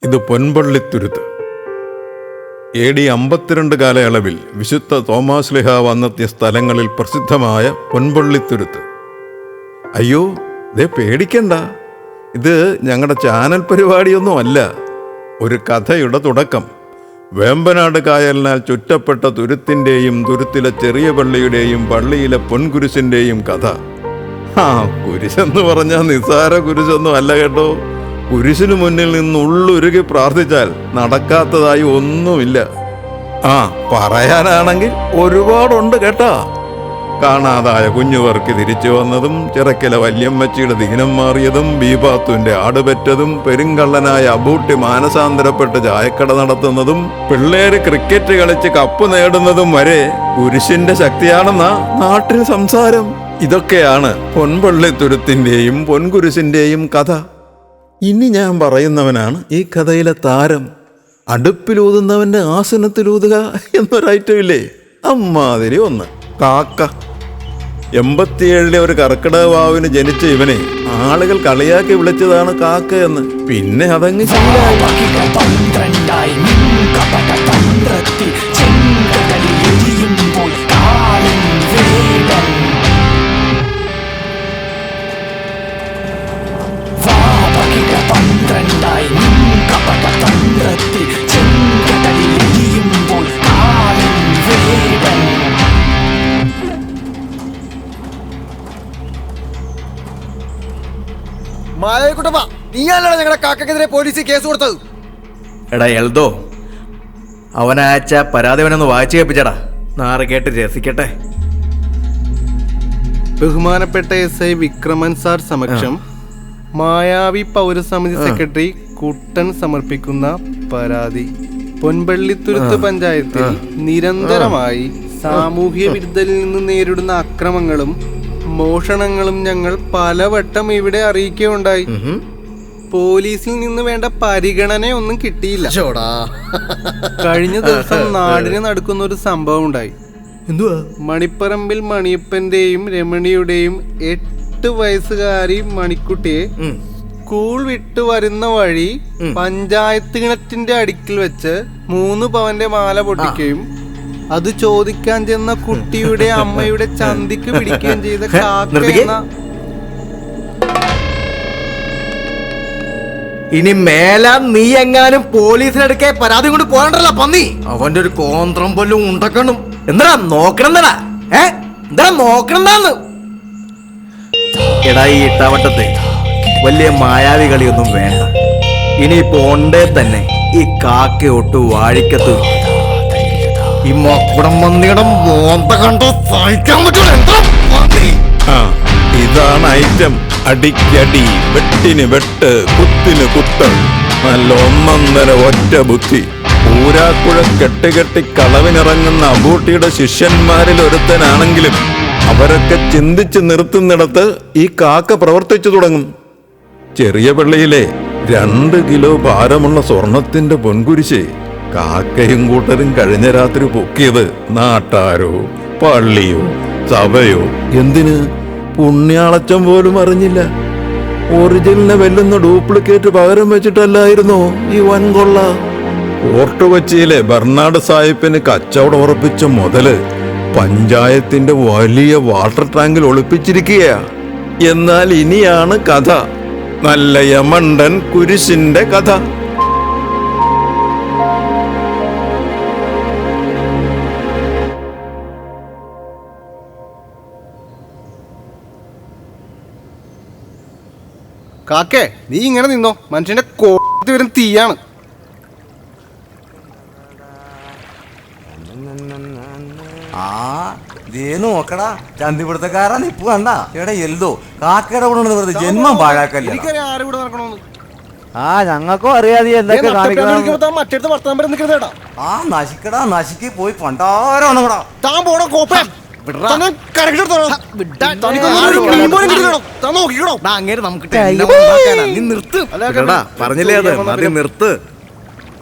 ഇത് പൊൻപള്ളിത്തുരുത്ത്. AD 52 കാലയളവിൽ വിശുദ്ധ തോമാസ് ശ്ലീഹ വന്നെത്തിയ സ്ഥലങ്ങളിൽ പ്രസിദ്ധമായ പൊൻപള്ളിത്തുരുത്ത്. അയ്യോ, ദേ പേടിക്കണ്ട, ഇത് ഞങ്ങളുടെ ചാനൽ പരിപാടിയൊന്നും അല്ല. ഒരു കഥയുടെ തുടക്കം. വേമ്പനാട് കായലിനാൽ ചുറ്റപ്പെട്ട തുരുത്തിൻ്റെയും തുരുത്തിലെ ചെറിയ പള്ളിയുടെയും പള്ളിയിലെ പൊൻകുരിശിൻ്റെയും കഥ. കുരിശെന്ന് പറഞ്ഞാൽ നിസ്സാര കുരിശൊന്നും അല്ല കേട്ടോ. കുരിശിന് മുന്നിൽ നിന്ന് ഉള്ളുരുകി പ്രാർത്ഥിച്ചാൽ നടക്കാത്തതായി ഒന്നുമില്ല. പറയാനാണെങ്കിൽ ഒരുപാടുണ്ട് കേട്ടാ. കാണാതായ കുഞ്ഞുവർക്ക് തിരിച്ചു വന്നതും, ചിറക്കല വല്യമ്മച്ചിയുടെ ദീനം മാറിയതും, ബീബാത്തുവിന്റെ ആടുപെറ്റതും, പെരുങ്കള്ളനായ അബൂട്ടി മാനസാന്തരപ്പെട്ട് ചായക്കട നടത്തുന്നതും, പിള്ളേര് ക്രിക്കറ്റ് കളിച്ച് കപ്പ് നേടുന്നതും വരെ കുരിശിന്റെ ശക്തിയാണെന്നാ നാട്ടിൽ സംസാരം. ഇതൊക്കെയാണ് പൊൻപള്ളിത്തുരുത്തിന്റെയും പൊൻകുരിശിന്റെയും കഥ. ഇനി ഞാൻ പറയുന്നവനാണ് ഈ കഥയിലെ താരം. അടുപ്പിലൂതുന്നവന്റെ ആസനത്തിലൂതുക എന്നൊരൈറ്റം ഇല്ലേ, അമ്മാതിരി ഒന്ന്. കാക്ക. 87 ഒരു കർക്കിടക വാവിന് ജനിച്ച ഇവനെ ആളുകൾ കളിയാക്കി വിളിച്ചതാണ് കാക്ക എന്ന്. പിന്നെ അതങ്ങ് ശീലമായി. ഞങ്ങളുടെ കാക്കെതിരെ പോലീസ് കേസ് കൊടുത്തത്. എടാ എൽദോ, അവനയച്ച പരാതി അവനൊന്ന് വായിച്ചു കേൾപ്പിച്ചടാ, നാറ് കേട്ട് രസിക്കട്ടെ. ബഹുമാനപ്പെട്ട SI വിക്രമൻ സാർ സമക്ഷം മായാവി പൗരസമിതി സെക്രട്ടറി കുട്ടൻ സമർപ്പിക്കുന്ന പരാതി. പൊൻപള്ളിത്തുരുത്ത് പഞ്ചായത്തിൽ നിരന്തരമായി സാമൂഹ്യ വിരുദ്ധരിൽ നിന്ന് നേരിടുന്ന അക്രമങ്ങളും മോഷണങ്ങളും ഞങ്ങൾ പലവട്ടം ഇവിടെ അറിയിക്കുകയുണ്ടായി. പോലീസിൽ നിന്ന് വേണ്ട പരിഗണനയൊന്നും കിട്ടിയില്ല. കഴിഞ്ഞ ദിവസം നാടിന് നടക്കുന്ന ഒരു സംഭവം ഉണ്ടായി. മണിപ്പറമ്പിൽ മണിയപ്പന്റെയും രമണിയുടെയും 8 വയസ്സുകാരി മണിക്കുട്ടിയെ സ്കൂൾ വിട്ടു വരുന്ന വഴി പഞ്ചായത്ത് കിണറ്റിന്റെ അടുക്കിൽ വെച്ച് 3 പവന്റെ മാല പൊട്ടിക്കുകയും അത് ചോദിക്കാൻ ചെന്ന കുട്ടിയുടെ അമ്മയുടെ ചന്തിക്ക് പിടിക്കുകയും ചെയ്ത കാക്ക. ഇനി മേല നീ എങ്ങാനും പോലീസിനെടുക്കെ പരാതി കൊണ്ട് പോകണ്ടല്ലോ പന്നി. അവന്റെ ഒരു കോന്ത്രം പോലും ഉണ്ടക്കണം. എന്താ നോക്കണെന്നടാ? എന്താ നോക്കണെന്നാന്ന്? എടാ, ഈ ഇട്ടാവട്ടത്തെ വലിയ മായാവി കളിയൊന്നും വേണ്ട. ഇനി പോണ്ടേ തന്നെ ഈ കാക്കയൊട്ട് വാഴിക്കത്ത് ഈ മക്കുടം മന്തിയുടെ മോന്ത കണ്ടോ സഹിക്കാൻ പറ്റില്ല. ഇതാണ് ഐറ്റം. അടിക്കടി, വെട്ടിന് വെട്ട്, കുത്തിന് കുത്ത്. നല്ല ഒന്നൊന്നര ഒറ്റ ബുദ്ധി. ഊരാക്കുഴ കെട്ടുകെട്ടി കളവിനിറങ്ങുന്ന അബൂട്ടിയുടെ ശിഷ്യന്മാരിൽ ഒരുത്തനാണെങ്കിലും അവരൊക്കെ ചിന്തിച്ച് നിർത്തുന്നിടത്ത് ഈ കാക്ക പ്രവർത്തിച്ചു തുടങ്ങും. ചെറിയ പള്ളിയിലെ 2 കിലോ ഭാരമുള്ള സ്വർണത്തിന്റെ പൊൻകുരിശ് കാക്കയും കൂട്ടരും കഴിഞ്ഞ രാത്രി പൊക്കിയത് നാട്ടാരോ പള്ളിയോ സഭയോ എന്തിന് പുണ്യാളച്ചം പോലും അറിഞ്ഞില്ല. ഒറിജിനലിനെ വെല്ലുന്ന ഡ്യൂപ്ലിക്കേറ്റ് പകരം വെച്ചിട്ടല്ലായിരുന്നോ ഈ വൻകൊള്ള? ഫോർട്ട് കൊച്ചിയിലെ ബർണാഡ് സാഹിബിന് കച്ചവടം ഉറപ്പിച്ച മുതല് പഞ്ചായത്തിന്റെ വലിയ വാട്ടർ ടാങ്കിൽ ഒളിപ്പിച്ചിരിക്കുക. എന്നാൽ ഇനിയാണ് കഥ, നല്ല യമണ്ടൻ കുരിശിന്റെ കഥ. കാക്കേ, നീ ഇങ്ങനെ നിന്നോ, മനുഷ്യന്റെ കോടതി വരും തീയാണ്. നോക്കടാ, ചന്തിപിടുത്തക്കാരാ നിപ്പ് കണ്ട. എടാ എൽദോ, കാക്കയുടെ കൂടെ വെറുതെ ജന്മം പാഴാക്കല്ലേ. ഞങ്ങൾക്കും അറിയാതെ എന്തൊക്കെ നശിക്കടാ, നശിക്ക് പോയി പണ്ടാരോണങ്ങടാ. പറഞ്ഞില്ലേ അത് മതി, നിർത്ത്.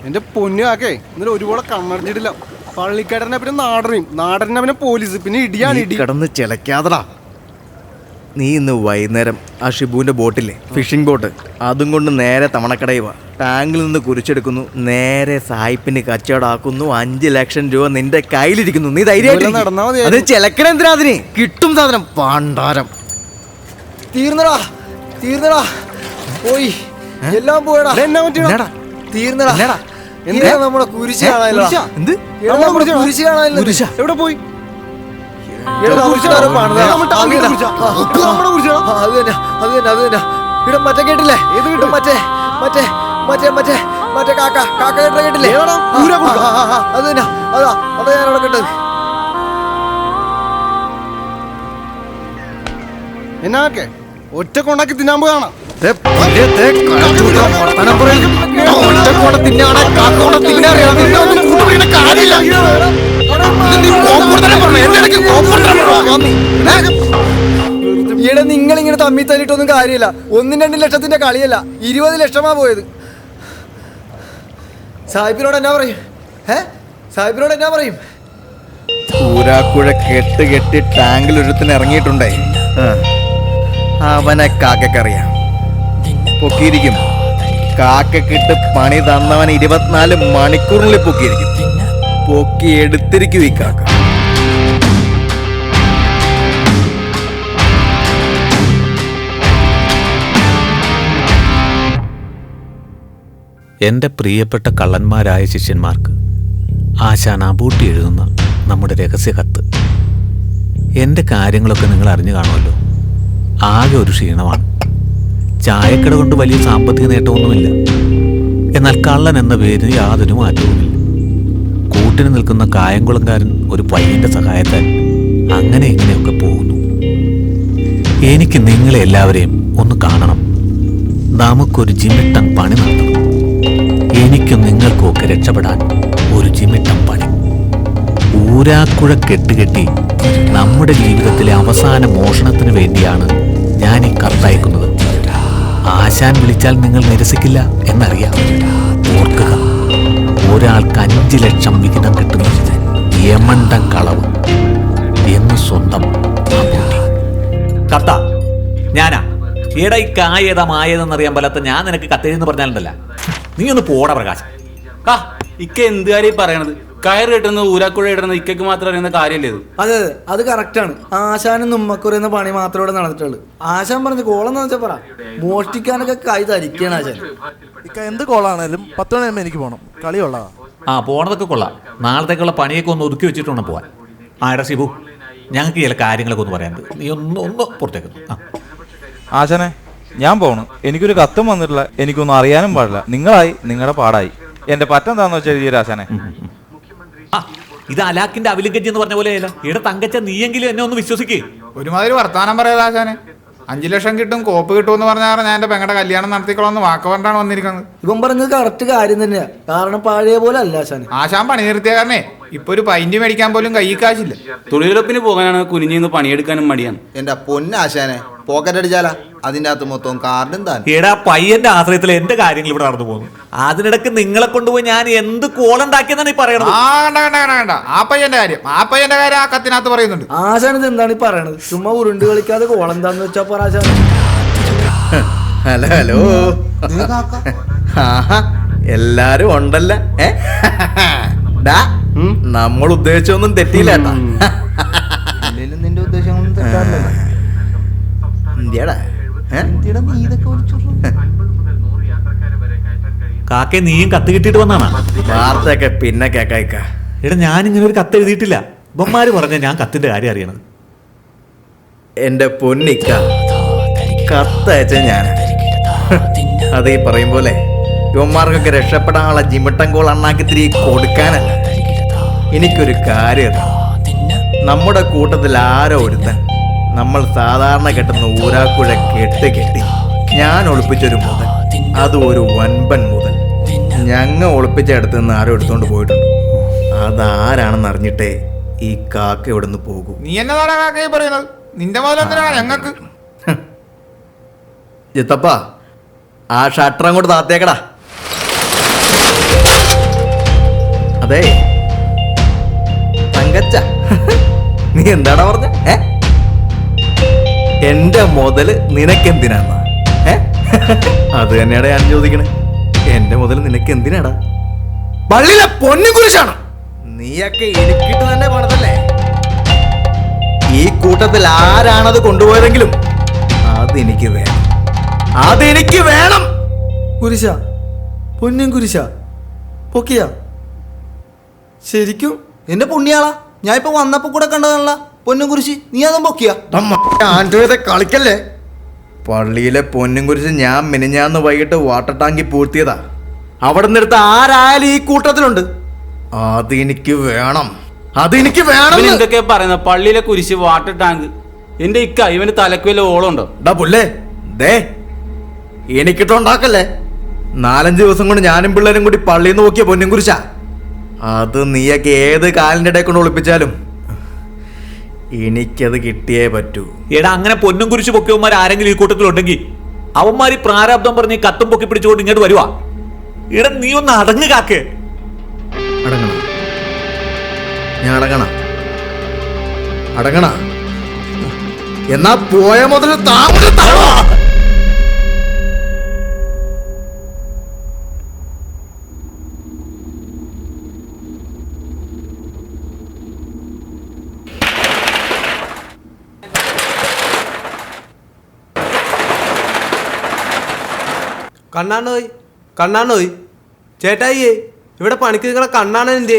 എന്റെ പൊന്നു കാക്കേ, ഇന്നലെ ഒരുപാട് കണ്ണടിച്ചിട്ടില്ല. പള്ളിക്കാരനെ പിന്നെ നാടനെയും, നാടനെ പിന്നെ പോലീസ്, പിന്നെ ഇടിയാണ് ഇടി. കിടന്ന് ചിലക്കാതടാ. നീ ഇന്ന് വൈകുന്നേരം ആ ഷിബുവിന്റെ ബോട്ടില്ലേ, ഫിഷിംഗ് ബോട്ട്, അതും കൊണ്ട് നേരെ തവണക്കടയിൽ വാ. ടാങ്കിൽ നിന്ന് കുരിച്ചെടുക്കുന്നു, നേരെ സായിപ്പിന് കച്ചവടാക്കുന്നു. 5 ലക്ഷം രൂപ നിന്റെ കയ്യിലിരിക്കുന്നു. നീ ധൈര്യമായിട്ട് നടന്നാ മതി. അത് ചിലക്കണെന്തിനാ? അതിന് കിട്ടും സാധനം. പാണ്ടാരം തീർന്നടാ തീർന്നടാ, പോയി എല്ലാം പോയടാ. എന്നാ പറ്റിയടാ? എന്നാടാ? തീർന്നടാ. എന്നാടാ? എന്താ നമ്മുടെ കുരിശ് കാണാനില്ല. കുരിശാ? എന്ത്? നമ്മുടെ കുരിശ് കാണാനില്ല. കുരിശാ? എവിടെ പോയി? എടാ, കുരിശ് ആരോ പണിതാ. നമ്മുടെ അത് തന്നെ. കുരിശാ? നമ്മുടെ കുരിശാ? അത് തന്നെ അത് തന്നെ അത് തന്നെ. ഇവിടെ മറ്റേ കേട്ടില്ലേ? ഏത് കേട്ടു? മറ്റേ മറ്റേ മറ്റേ മറ്റേ മറ്റേ കാക്ക കാക്ക കേട്ട കേട്ടില്ലേ? ഏതാടാ? ഊരാ കൊടുക്ക? അത് തന്നെ, അതാ ഞാൻ അവിടെ കേട്ടത്. എന്നാക്കെ ഒറ്റ കൊണ്ടാക്കി തിന്നാൻ പോയാണ്. ഈടെ നിങ്ങൾ ഇങ്ങനെ തമ്മി തല്ലിട്ടൊന്നും കാര്യമില്ല. 1-2 ലക്ഷത്തിന്റെ കളിയല്ല, 20 ലക്ഷമാ പോയത്. സാഹിബിനോട് എന്നാ പറയും? സാഹിബിനോട് എന്നാ പറയും? ഊരാക്കുഴ കെട്ട് കെട്ടി ടാങ്കിൽ ഒരുത്തിന് ഇറങ്ങിയിട്ടുണ്ടേ, അവനെ കാക്കറിയാം. പൊക്കിയിരിക്കും. കാക്കക്കിട്ട് പണി തന്നവൻ 24 മണിക്കൂറിനുള്ളിൽ പൊക്കിയിരിക്കും. പൊക്കി എടുത്തിരിക്കും ഈ കാക്ക. എൻ്റെ പ്രിയപ്പെട്ട കള്ളന്മാരായ ശിഷ്യന്മാർക്ക് ആശാൻ അബൂട്ടി എഴുതുന്ന നമ്മുടെ രഹസ്യ കത്ത്. എൻ്റെ കാര്യങ്ങളൊക്കെ നിങ്ങൾ അറിഞ്ഞു കാണുമല്ലോ. ആകെ ഒരു ക്ഷീണമാണ്. ചായക്കട കൊണ്ട് വലിയ സാമ്പത്തിക നേട്ടമൊന്നുമില്ല. എന്നാൽ കള്ളൻ എന്ന പേരിന് യാതൊരു മാറ്റവുമില്ല. കൂട്ടിന് നിൽക്കുന്ന കായംകുളംകാരൻ ഒരു പയ്യൻ്റെ സഹായത്താൽ അങ്ങനെ ഇങ്ങനെയൊക്കെ പോകുന്നു. എനിക്ക് നിങ്ങളെ എല്ലാവരെയും ഒന്ന് കാണണം. നമുക്കൊരു ജിമിട്ടം പണി നടത്തണം. എനിക്കും നിങ്ങൾക്കും ഒക്കെ രക്ഷപ്പെടാൻ ഒരു ജിമിട്ടം പണി. ഊരാക്കുഴ കെട്ടുകെട്ടി നമ്മുടെ ജീവിതത്തിലെ അവസാന മോഷണത്തിന് വേണ്ടിയാണ് ഞാൻ ഈ കത്തയക്കുന്നത്. ആശാൻ വിളിച്ചാൽ നിങ്ങൾ നിരസിക്കില്ല എന്നറിയാം. ഓർക്കുക, ഒരാൾക്ക് 5 ലക്ഷം വിഹിതം കിട്ടുന്ന യമണ്ടം കളവ് എന്ന് സ്വന്തം അബൂട്ടി. കത്ത ഞാനാ. ഏടാ ഈ കായേതാ മായേതെന്നറിയാൻ പറ്റാത്ത ഞാൻ നിനക്ക് കത്തെഴുന്ന് പറഞ്ഞാലുണ്ടല്ല, നീ ഒന്ന് പോടാ പ്രകാശം. ഇക്ക എന്ത് കാര്യം പറയണത്? കയറ് കെട്ടുന്നത് ഊരാക്കുഴ ഇടുന്നത് ഇക്കക്ക് മാത്രം അറിയുന്ന കാര്യമല്ലേ ഇത്? അതെ അതെ, അത് കറക്റ്റാണ്. ആശാനും നമ്മക്കുറിയുന്ന പണി മാത്രമേ ഇവിടെ നടന്നിട്ടുള്ളൂ. ആശാൻ പറഞ്ഞ കോളെന്ന് വെച്ചാൽ പറ, മോഷ്ടിക്കാനൊക്കെ കൈ ധരിക്കാണ് ആശാൻ. എന്ത് കോളാണേലും 10 മണിയാകുമ്പോൾ എനിക്ക് പോകണം. കളിയുള്ള പോണതൊക്കെ കൊള്ളാം. നാളത്തേക്കുള്ള പണിയൊക്കെ ഒന്ന് ഒതുക്കി വെച്ചിട്ടുണ്ട് പോവാൻ. എടാ ശിബു, ഞങ്ങൾക്ക് ചില കാര്യങ്ങളൊക്കെ ഒന്ന് പറയാനുണ്ട്. നീ ഒന്ന് പുറത്തേക്ക്. ആശാനെ, ഞാൻ പോണു. എനിക്കൊരു കത്തും വന്നിട്ടില്ല. എനിക്കൊന്നും അറിയാനും പാടില്ല. നിങ്ങളായി, നിങ്ങളുടെ പാടായി. എന്റെ പറ്റെന്താന്ന് വെച്ചാൽ എഴുതിയ ആശാനെ. ഇത് അലാക്കിന്റെ അവിലിഗജ് എന്ന് പറഞ്ഞ പോലെ ഇവിടെ തങ്കച്ച നീയെങ്കിലും എന്നെ ഒന്ന് വിശ്വസിക്കേ. ഒരുമാതിരി വർത്താനം പറയാതെ ആശാനെ. 5 ലക്ഷം കിട്ടും, കോപ്പ് കിട്ടുമെന്ന് പറഞ്ഞാൽ ഞാൻ എന്റെ പെങ്ങളുടെ കല്യാണം നടത്തിക്കോളന്ന് വാക്ക് പറഞ്ഞാണ് വന്നിരിക്കുന്നത്. ഇവൻ പറഞ്ഞത് കറക്റ്റ് കാര്യം തന്നെയാ. കാരണം പഴയ പോലെ അല്ല ആശാൻ. ആശാൻ പണി നിർത്തിയ കാരണേ ഇപ്പൊ ഒരു പൈന്റ് മേടിക്കാൻ പോലും കൈ കാശില്ല. തൊഴിലുറപ്പിന് പോകാനാണ് കുനിഞ്ഞിന്ന് പണിയെടുക്കാനും മടിയാണ്. എന്റെ പൊന്നാശാനെ, പോക്കറ്റ് അടിച്ചാലാ അതിന്റെ അകത്ത് മൊത്തം കാർഡും താൻ. എടാ പയ്യന്റെ ആശ്രയത്തിൽ എന്റെ കാര്യങ്ങൾ ഇവിടെ നടന്നു പോകുന്നു. അതിനിടക്ക് നിങ്ങളെ കൊണ്ടുപോയി ഞാൻ എന്ത് കോളുണ്ടാക്കിയെന്നാണ് ഈ പറയണത്. കണ്ട ആ പയ്യന്റെ കാര്യം ആ കത്തിനകത്ത് പറയുന്നുണ്ട്. ആശാൻ ഇത് എന്താണ് ഈ പറയണത്? ചുമ്മാ ഉരുണ്ട് കളിക്കാതെ കോളെന്താന്ന് വെച്ചാ പറ ആശാൻ. ഹലോ ഹലോ, എല്ലാരും ഉണ്ടല്ല. നമ്മൾ ഉദ്ദേശിച്ചൊന്നും തെറ്റിയില്ല. നിന്റെ ഉദ്ദേശം കാക്കെ നീയും കത്ത് കിട്ടിയിട്ട് വന്നാണ്. വാർത്തയൊക്കെ പിന്നെ കേക്കായിക്ക. എടാ ഞാനിങ്ങനെ ഒരു കത്ത് എഴുതിയിട്ടില്ല. ഇവന്മാര് പറഞ്ഞ ഞാൻ കത്തിന്റെ കാര്യം അറിയണത്. എന്റെ പൊന്നിക്ക, കത്തയച്ച ഞാൻ അത് ഈ പറയും പോലെ യുവന്മാർക്കൊക്കെ രക്ഷപ്പെടാനുള്ള ജിമിട്ടം കോൾ അണ്ണാക്കിത്തിരി കൊടുക്കാനല്ല. എനിക്കൊരു കാര്യം, നമ്മുടെ കൂട്ടത്തിൽ ആരോ ഒരുത്തൻ നമ്മൾ സാധാരണ കെട്ടുന്ന ഊരാക്കുഴ കെട്ടി ഞാൻ ഒളിപ്പിച്ചൊരു മുതൽ, അത് ഒരു വൻപൻ മുതൽ ഞങ്ങ ഒളിപ്പിച്ചെടുത്ത് നിന്ന് ആരോ എടുത്തോണ്ട് പോയിട്ടുണ്ട്. അതാരാണെന്ന് അറിഞ്ഞിട്ടേ ഈ കാക്ക ഇവിടെ നിന്ന് പോകും. നീ എന്നതാടാ കാക്കയെ പറയുന്നത്? നിന്റെ മുതലെന്തിനാ ഞങ്ങക്ക്? ജിത്തപ്പ, ആ ഷട്ടർ അങ്ങോട്ട് താത്തേക്കടാ. അതെ തങ്കച്ച, നീ എന്താടാ പറഞ്ഞ? എന്റെ മുതല് നിനക്കെന്തിനാണ്? അത് തന്നെയാടാ ഞാൻ ചോദിക്കണേ. എന്റെ മുതൽ നിനക്ക് എന്തിനാടാ? പള്ളിയിലെ പൊന്നു കുരിശാണ്. നീയൊക്കെ എനിക്കിട്ട് തന്നെ പണിതല്ലേ. ഈ കൂട്ടത്തിൽ ആരാണത് കൊണ്ടുപോയതെങ്കിലും അതെനിക്ക് വേണം, അതെനിക്ക് വേണം. കുരിശ, പൊന്നും കുരിശ പൊക്കിയ ശരിക്കും എന്റെ പുണ്യാളാ, ഞാൻ ഇപ്പൊ വന്നപ്പോ കൂടെ കണ്ടതല്ല പൊന്നും കുരിശ്. നീ അതും പൊക്കിയ ആൻഡ്രോയിടെ കളിക്കല്ലേ. പള്ളിയിലെ പൊന്നും കുരിശ് ഞാൻ മിനിഞ്ഞാന്ന് വൈകിട്ട് വാട്ടർ ടാങ്കി പൂർത്തിയതാ. അവിടെ നിന്നെടുത്ത് ആരായാലും ഈ കൂട്ടത്തിലുണ്ട്. അതെനിക്ക് വേണം, അതെനിക്ക് വേണം. എന്തൊക്കെയാ പറയുന്ന? പള്ളിയിലെ കുരിശ്, വാട്ടർ ടാങ്ക്. എന്റെ ഇക്ക ഇവന് തലക്ക് വല്ല ഓളമുണ്ടോ? പുല്ലേ ദേ എനിക്കിട്ടുണ്ടാക്കല്ലേ. 4-5 ദിവസം കൊണ്ട് ഞാനും പിള്ളേരും കൂടി പള്ളിയിൽ നിന്ന് നോക്കിയ പൊന്നും കുരിശാ. അത് നീയൊക്കെ ഏത് കാലിൻ്റെ ഇടയിൽ കൊണ്ട് ഒളിപ്പിച്ചാലും എനിക്കത് കിട്ടിയേ പറ്റൂ. എടാ, അങ്ങനെ പൊന്നും കുരിശ് പൊക്കിയവന്മാർ ആരെങ്കിലും ഈ കൂട്ടത്തിലുണ്ടെങ്കിൽ അവന്മാര് പ്രാരാബ്ദം പറഞ്ഞ് കത്തും പൊക്കി പിടിച്ചുകൊണ്ട് ഇങ്ങോട്ട് വരുവാ. എടാ, നീ ഒന്ന് അടങ്ങ് കാക്കേ. അടങ്ങണ, ഞാൻ അടങ്ങണ. എന്നാ പോയ മുതൽ കണ്ണാണോയ് ചേട്ടായിയേ, ഇവിടെ പണിക്ക് നിൽക്കണ കണ്ണാണൻ എന്തേ?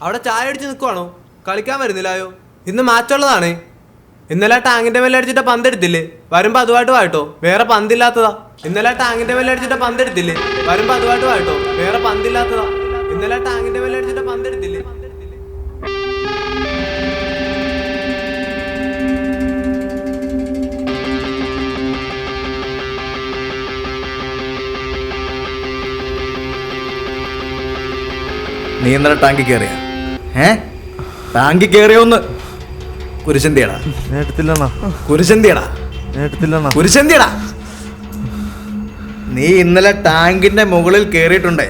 അവിടെ ചായ അടിച്ച് നിൽക്കുവാണോ? കളിക്കാൻ വരുന്നില്ലായോ? ഇന്ന് മാച്ചുള്ളതാണേ. ഇന്നലെ ടാങ്കിന്റെ മേലെ അടിച്ചിട്ട് പന്തെടുത്തില്ലേ? വരുമ്പോ അതുമായിട്ട് വായിട്ടോ, വേറെ പന്തില്ലാത്തതാ. ഇന്നലെ ടാങ്കിന്റെ മേലെ അടിച്ചിട്ട് പന്തെടുത്തില്ലേ? വരുമ്പോ അതുമായിട്ട് വായിട്ടോ, വേറെ പന്തില്ലാത്തതാ. ഇന്നലെ ടാങ്കിന്റെ മേലെ അടിച്ചിട്ട് പന്തെടുത്തില്ലേ? നീ ഇന്നലെ ടാങ്കി കയറിയ? ടാങ്കി കയറിയൊന്ന് കുരിശന്തിയടാ. കുരിശന്തിയടാ, കുരിശന്തിയടാ. നീ ഇന്നലെ ടാങ്കിന്റെ മുകളിൽ കയറിയിട്ടുണ്ടേ.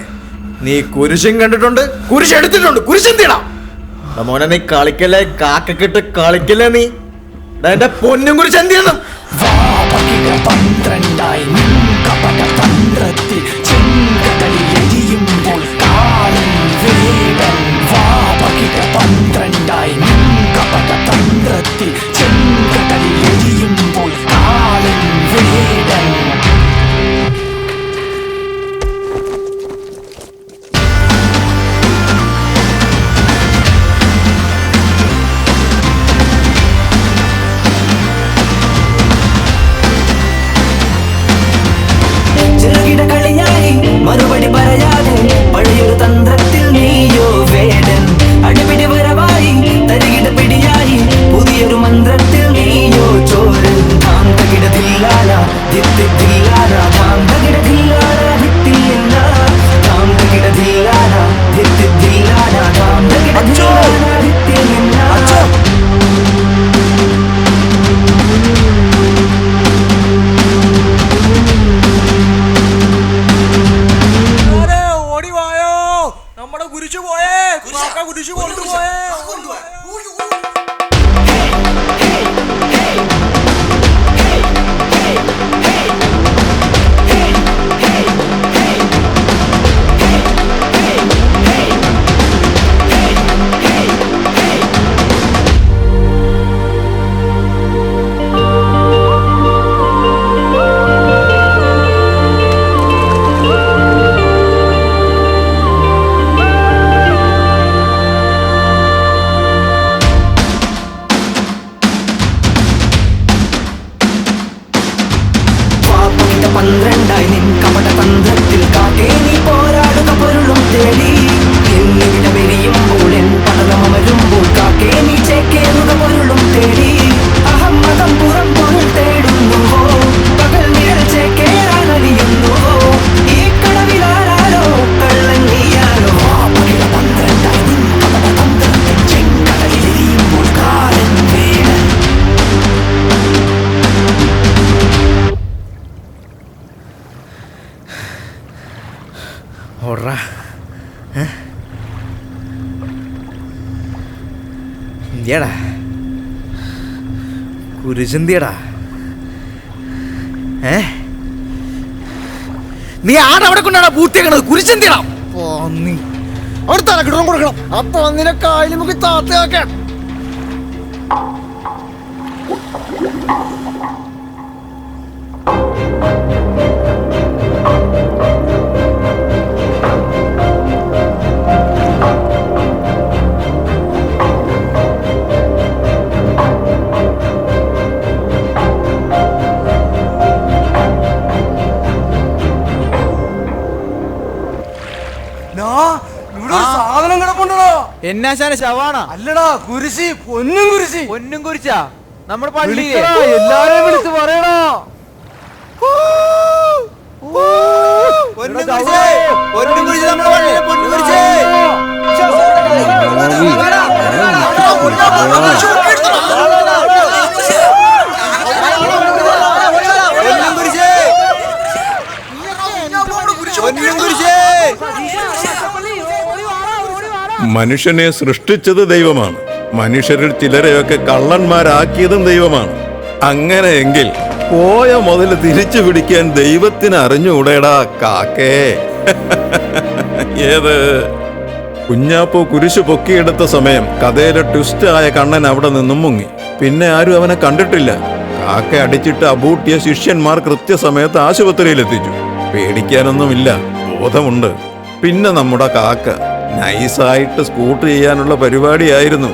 നീ കുരിശും കണ്ടിട്ടുണ്ട്, കുരിശെടുത്തിട്ടുണ്ട്. കുരിശന്തിയടാ മോനെ. നീ കളിക്കല്ലേ, കാക്കക്കിട്ട് കളിക്കല്ലേ നീ. എന്റെ പൊന്നും കുരിശന്തിയാണ്. മറുപടി പറയാതെ പഴയൊരു തന്ത്രത്തിൽ നീയോ വേടൻ. അടിപിടി വരവായി തരികിട പിടിയായി പുതിയൊരു മന്ത്രത്തിൽ നീയോ ചോരൻ. ധാം തകിടതില്ലാല ധിത്തില്ലാല, ധാം തകിടതില്ലാല ധിത്തില്ല, ധാം തകിടതില്ലാല ധിത്തില്ലാല, ധാം തകിടതില്ലാല ധിത്തില്ല. കുരിശന്തിയടാ. നീ ആരവിടെ കൊണ്ടാണ് പൂർത്തിയാക്കണത്? കുരിശെന്തിനാ അവിടെ തലക്കിടം കൊടുക്കണം. അപ്പൊ അന്നിനെ കായൽ മുക്കി താത്തയാക്കാൻ. സാധനം കിടപ്പുണ്ടോ? എന്നാശാന ശവാണാ? അല്ലടാ, കുരിശി, പൊന്നും കുരിശി. പൊന്നും കുരിശാ നമ്മുടെ പള്ളി. എല്ലാരെയും വിളിച്ച് പറയണോ? പൊന്നും കുരിശേ, പൊന്നും കുരിശ് നമ്മുടെ പള്ളിയിലെ പൊന്നും കുരിശേ. പൊന്നും കുരിശേ, പൊന്നും കുരിശേ. മനുഷ്യനെ സൃഷ്ടിച്ചത് ദൈവമാണ്. മനുഷ്യരിൽ ചിലരെയൊക്കെ കള്ളന്മാരാക്കിയതും ദൈവമാണ്. അങ്ങനെയെങ്കിൽ പോയ മുതൽ തിരിച്ചു പിടിക്കാൻ ദൈവത്തിന് അറിഞ്ഞുകൂടെടാ കാക്കേ? ഏത് കുഞ്ഞാപ്പൂ കുരിശു പൊക്കിയെടുത്ത സമയം കഥയിലെ ട്വിസ്റ്റായ കണ്ണൻ അവിടെ നിന്നും മുങ്ങി. പിന്നെ ആരും അവനെ കണ്ടിട്ടില്ല. കാക്ക അടിച്ചിട്ട് അബൂട്ടിയ ശിഷ്യന്മാർ കൃത്യസമയത്ത് ആശുപത്രിയിലെത്തിച്ചു. പേടിക്കാനൊന്നുമില്ല, ബോധമുണ്ട്. പിന്നെ നമ്മുടെ കാക്ക നൈസായിട്ട് സ്കൂട്ട് ചെയ്യാനുള്ള പരിപാടിയായിരുന്നു.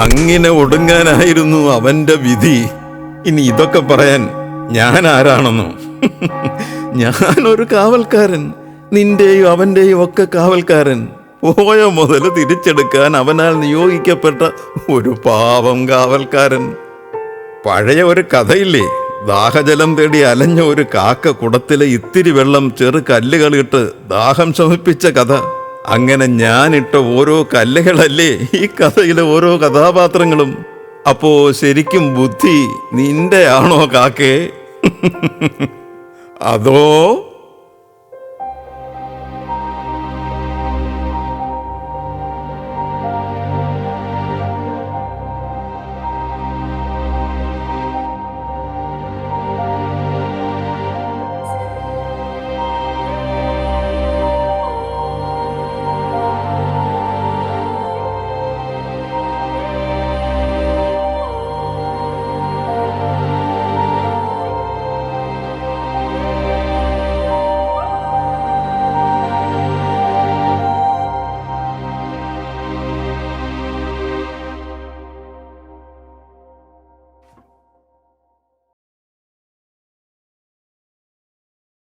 അങ്ങനെ ഒടുങ്ങാനായിരുന്നു അവന്റെ വിധി. ഇനി ഇതൊക്കെ പറയാൻ ഞാൻ ആരാണെന്നോ? ഞാനൊരു കാവൽക്കാരൻ, നിന്റെയും അവന്റെയും ഒക്കെ കാവൽക്കാരൻ. പോയ മുതൽ തിരിച്ചെടുക്കാൻ അവനാൽ നിയോഗിക്കപ്പെട്ട ഒരു പാവം കാവൽക്കാരൻ. പഴയ ഒരു കഥയില്ലേ, ദാഹജലം തേടി അലഞ്ഞ ഒരു കാക്ക കുടത്തിലെ ഇത്തിരി വെള്ളം ചെറു കല്ലുകളിട്ട് ദാഹം ശമിപ്പിച്ച കഥ. അങ്ങനെ ഞാനിട്ട ഓരോ കല്ലുകളല്ലേ ഈ കഥയിലെ ഓരോ കഥാപാത്രങ്ങളും. അപ്പോ ശരിക്കും ബുദ്ധി നിന്റെ ആണോ കാക്കേ? അതോ